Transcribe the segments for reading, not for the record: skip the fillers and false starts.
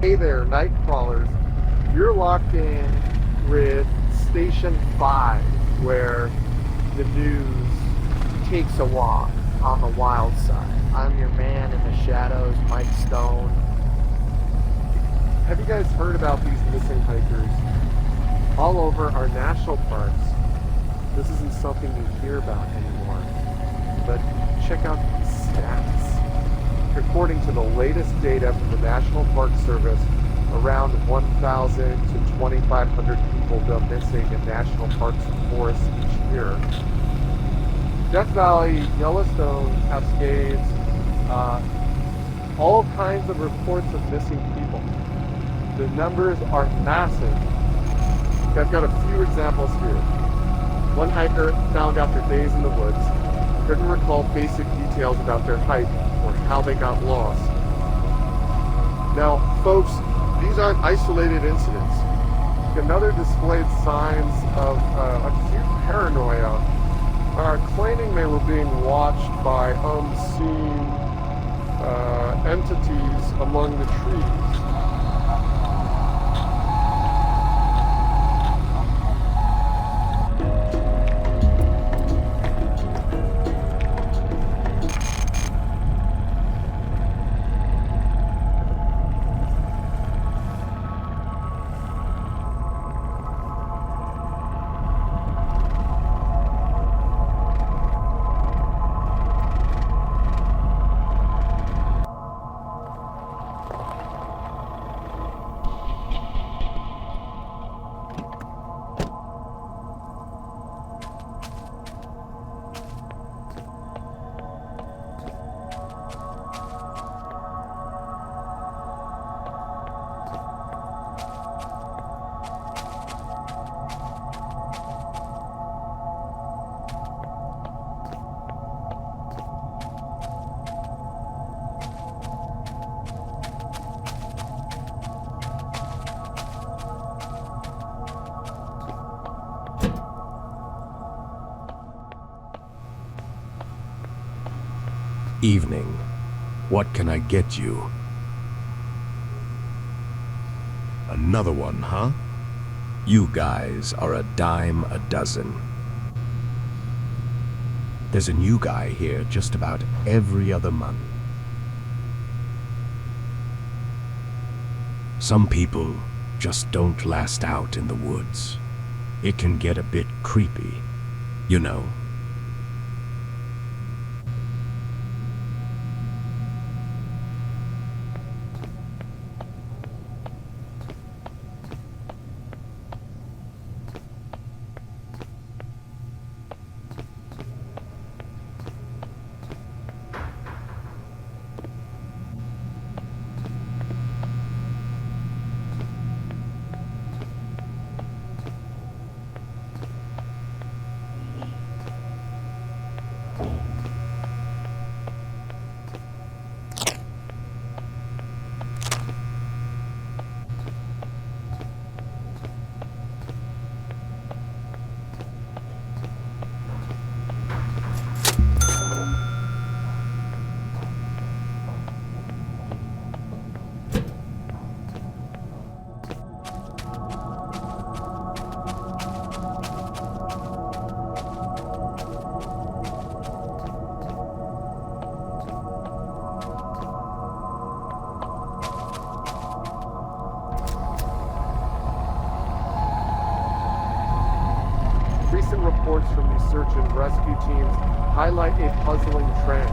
Hey there, night crawlers. You're locked in with Station 5, where the news takes a walk on the wild side. I'm your man in the shadows, Mike Stone. Have you guys heard about these missing hikers all over our national parks? This isn't something you hear about anymore, but check out these stats. According to the latest data from the National Park Service, around 1,000 to 2,500 people go missing in national parks and forests each year. Death Valley, Yellowstone, Cascades, all kinds of reports of missing people. The numbers are massive. I've got a few examples here. One hiker found after days in the woods couldn't recall basic details about their hike or how they got lost. Now, folks, these aren't isolated incidents. Another displayed signs of acute paranoia, claiming they were being watched by unseen entities among the trees. Evening. What can I get you? Another one, huh? You guys are a dime a dozen. There's a new guy here just about every other month. Some people just don't last out in the woods. It can get a bit creepy, you know. Recent reports from these search and rescue teams highlight a puzzling trend.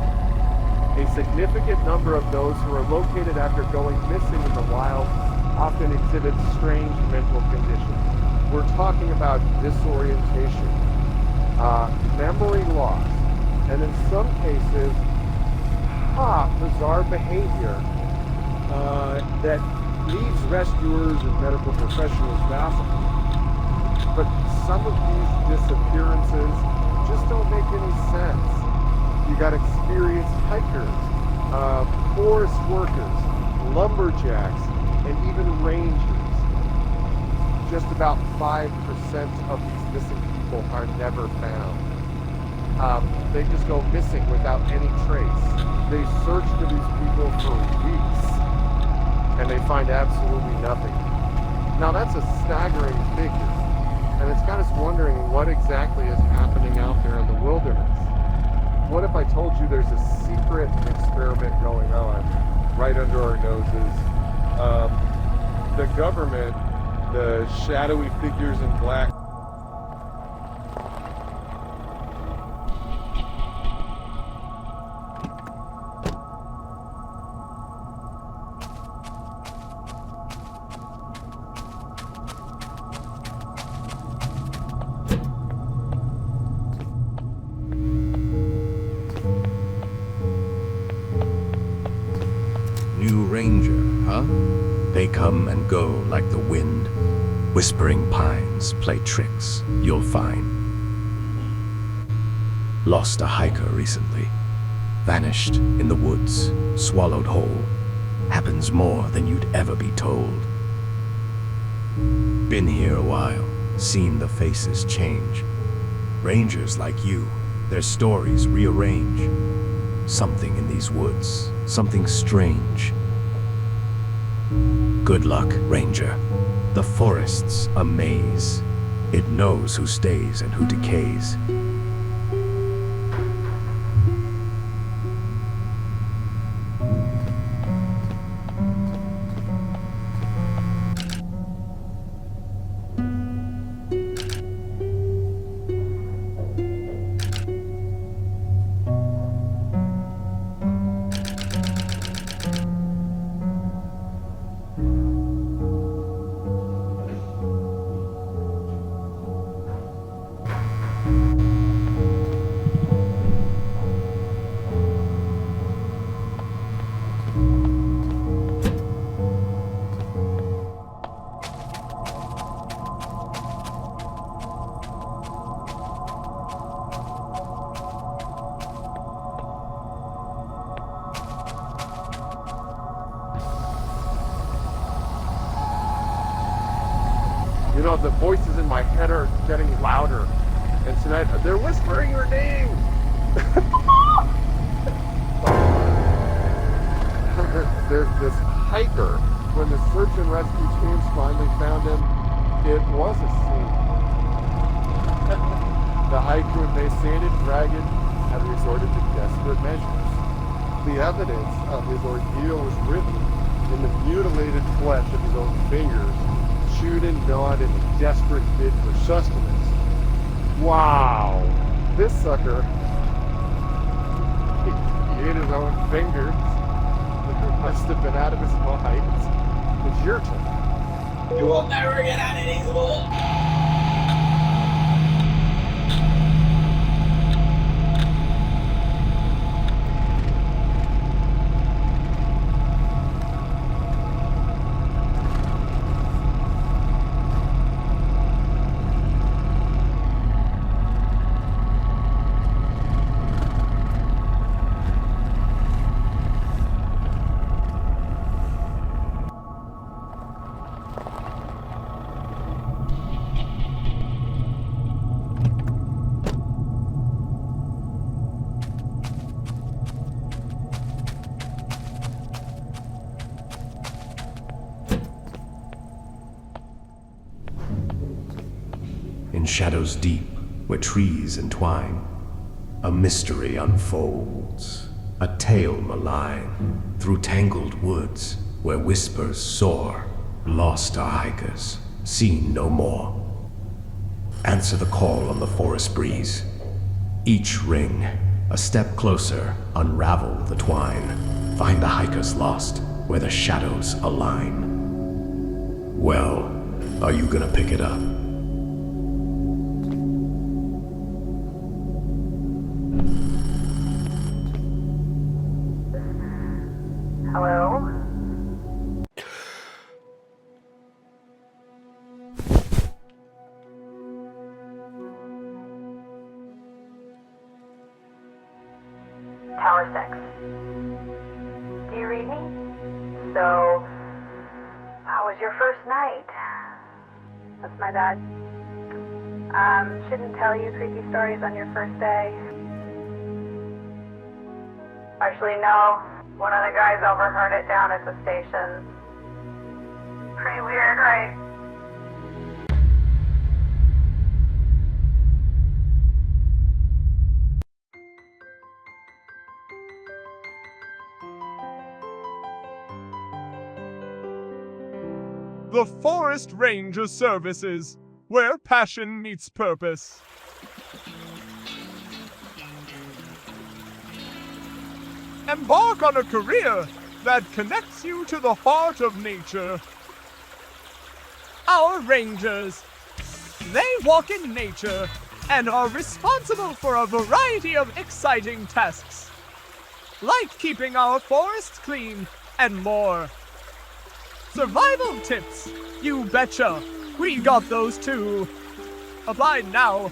A significant number of those who are located after going missing in the wild often exhibit strange mental conditions. We're talking about disorientation, memory loss, and in some cases, bizarre behavior that leaves rescuers and medical professionals baffled. But some of these disappearances just don't make any sense. You got experienced hikers, forest workers, lumberjacks, and even rangers. Just about 5% of these missing people are never found. They just go missing without any trace. They search for these people for weeks, and and they find absolutely nothing. Now that's a staggering figure, and it's got us wondering what exactly is happening out there in the wilderness. What if I told you there's a secret experiment going on right under our noses? The government, the shadowy figures in black, New Ranger, huh? They come and go like the wind. Whispering pines play tricks, you'll find. Lost a hiker recently. Vanished in the woods, swallowed whole. Happens more than you'd ever be told. Been here a while, seen the faces change. Rangers like you, their stories rearrange. Something in these woods, something strange. Good luck, Ranger. The forest's a maze. It knows who stays and who decays. You know, the voices in my head are getting louder. And tonight, they're whispering your name! There's this hiker. When the search and rescue teams finally found him, it was a scene. The hiker, emaciated, ragged, had resorted to desperate measures. The evidence of his ordeal was written in the mutilated flesh of his own fingers, chewed and gnawed in a desperate bid for sustenance. Wow! This sucker, he ate his own fingers. It must have been out of his mind. It's your turn. You will never get out of these woods! In shadows deep, where trees entwine, a mystery unfolds, a tale malign. Through tangled woods, where whispers soar, lost are hikers, seen no more. Answer the call on the forest breeze. Each ring, a step closer, unravel the twine. Find the hikers lost, where the shadows align. Well, are you gonna pick it up? Hello? Tower 6. Do you read me? So, how was your first night? That's my dad. Shouldn't tell you creepy stories on your first day. Actually, no. One of the guys overheard it down at the station. Pretty weird, right? The Forest Ranger Services, where passion meets purpose. Embark on a career that connects you to the heart of nature. Our Rangers, they walk in nature and are responsible for a variety of exciting tasks, like keeping our forests clean and more. Survival tips, you betcha. We got those too. Apply now.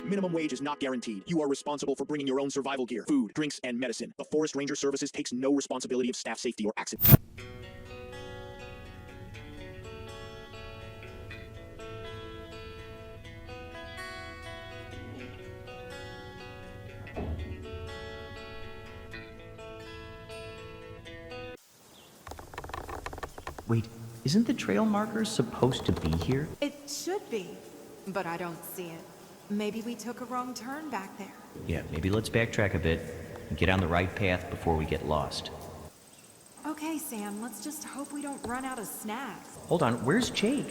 Minimum wage is not guaranteed. You are responsible for bringing your own survival gear, food, drinks, and medicine. The Forest Ranger Services takes no responsibility of staff safety or accident. Wait, isn't the trail marker supposed to be here? It should be, but I don't see it. Maybe we took a wrong turn back there. Yeah, maybe let's backtrack a bit and get on the right path before we get lost. Okay, Sam, let's just hope we don't run out of snacks. Hold on, where's Jake?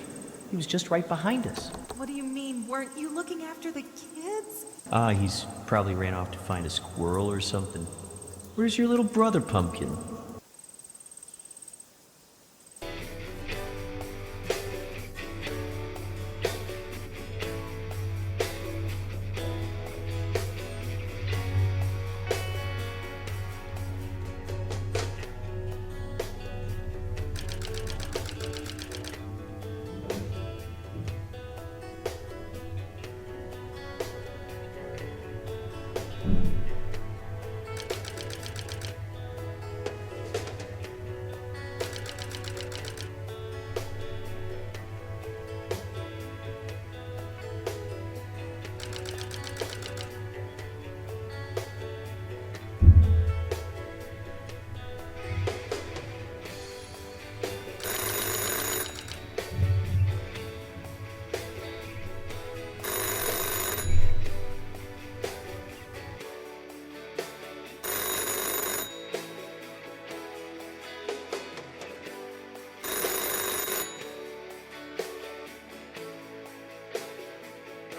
He was just right behind us. What do you mean? Weren't you looking after the kids? He's probably ran off to find a squirrel or something. Where's your little brother, Pumpkin?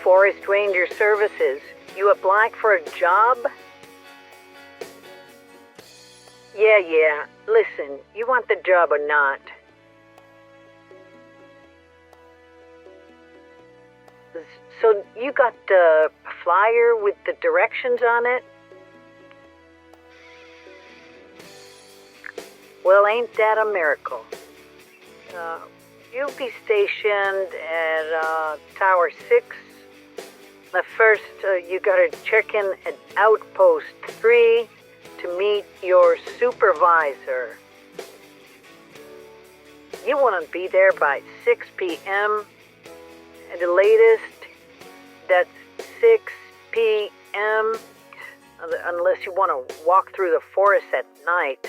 Forest Ranger Services. You applied for a job? Yeah. Listen, you want the job or not? So you got a flyer with the directions on it? Well, ain't that a miracle? You'll be stationed at Tower 6. First, you gotta check in at Outpost 3 to meet your supervisor. You want to be there by 6 p.m. At the latest, that's 6 p.m. Unless you want to walk through the forest at night.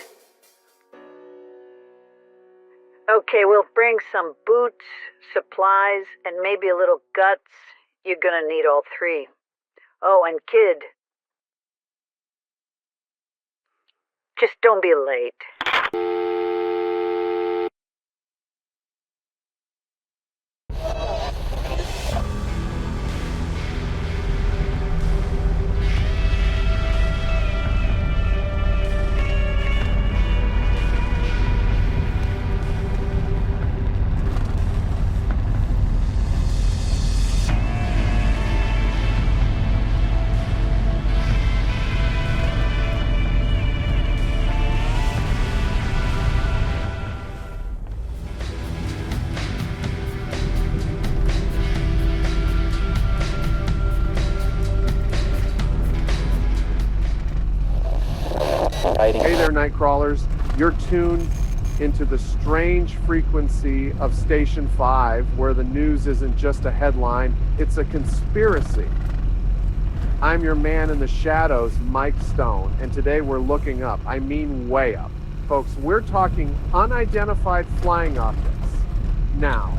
Okay, we'll bring some boots, supplies, and maybe a little guts. You're gonna need all three. Oh, and kid, just don't be late. Hey there, night crawlers. You're tuned into the strange frequency of Station 5, where the news isn't just a headline, it's a conspiracy. I'm your man in the shadows, Mike Stone, and today we're looking up. I mean way up. Folks, we're talking unidentified flying objects Now,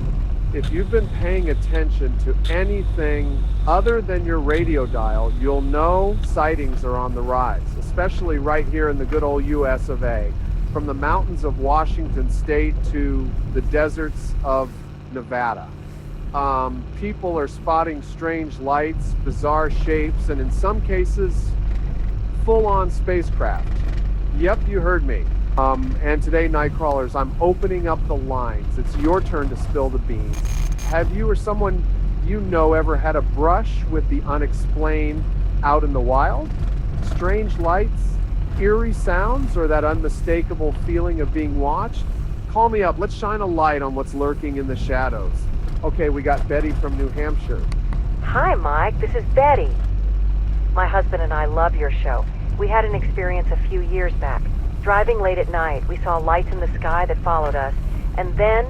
if you've been paying attention to anything other than your radio dial, you'll know sightings are on the rise, especially right here in the good old US of A. From the mountains of Washington State to the deserts of Nevada. People are spotting strange lights, bizarre shapes, and in some cases, full-on spacecraft. Yep, you heard me. And today, Nightcrawlers, I'm opening up the lines. It's your turn to spill the beans. Have you or someone you know ever had a brush with the unexplained out in the wild? Strange lights, eerie sounds, or that unmistakable feeling of being watched? Call me up. Let's shine a light on what's lurking in the shadows. Okay, we got Betty from New Hampshire. Hi, Mike. This is Betty. My husband and I love your show. We had an experience a few years back. Driving late at night, we saw lights in the sky that followed us, and then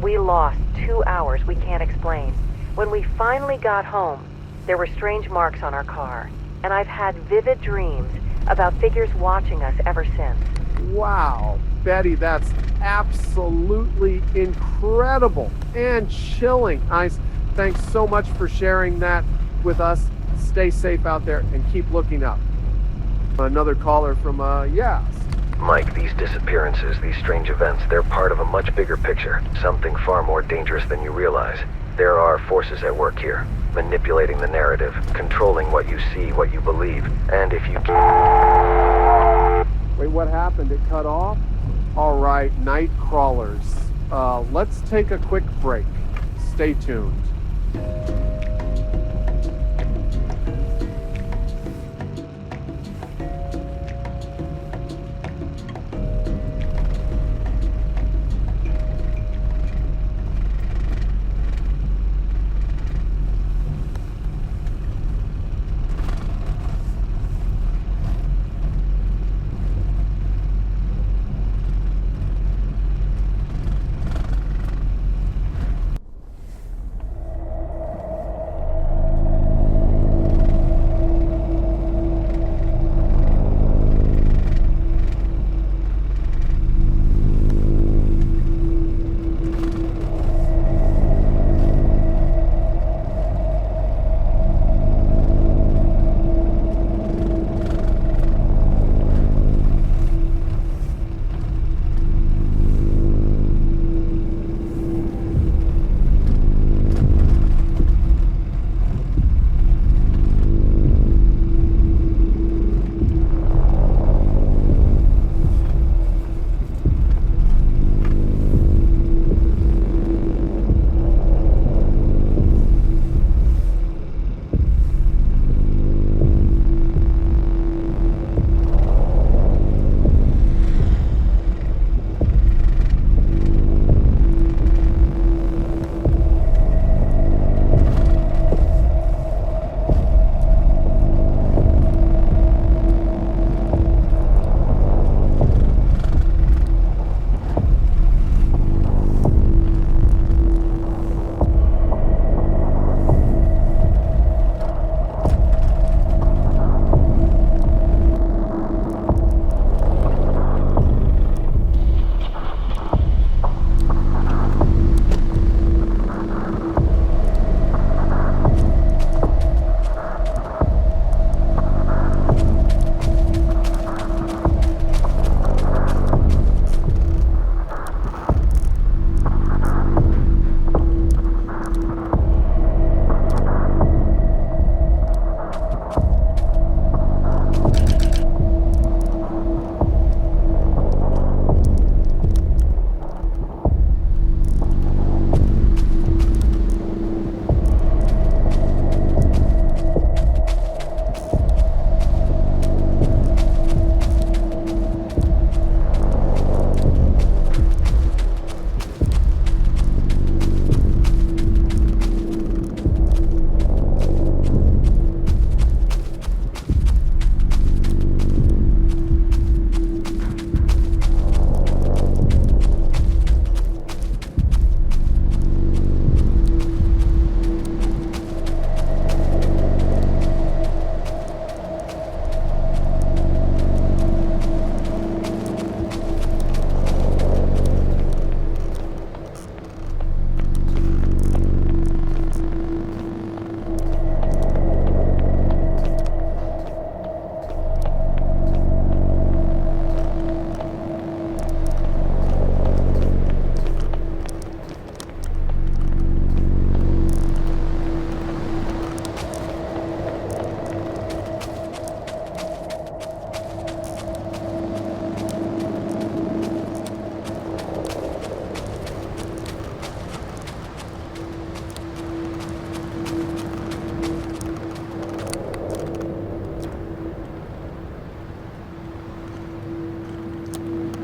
we lost 2 hours we can't explain. When we finally got home, there were strange marks on our car, and I've had vivid dreams about figures watching us ever since. Wow, Betty, that's absolutely incredible and chilling. Thanks so much for sharing that with us. Stay safe out there and keep looking up. Another caller from, Yas. Mike, these disappearances, these strange events, they're part of a much bigger picture. Something far more dangerous than you realize. There are forces at work here, manipulating the narrative, controlling what you see, what you believe, and if you... Wait, what happened? It cut off? All right, night crawlers. Let's take a quick break. Stay tuned.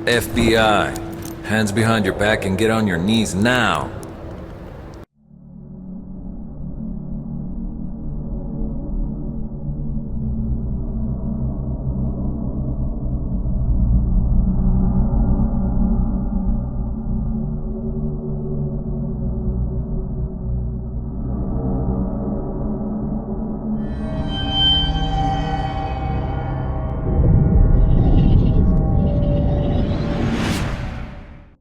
FBI, hands behind your back and get on your knees now.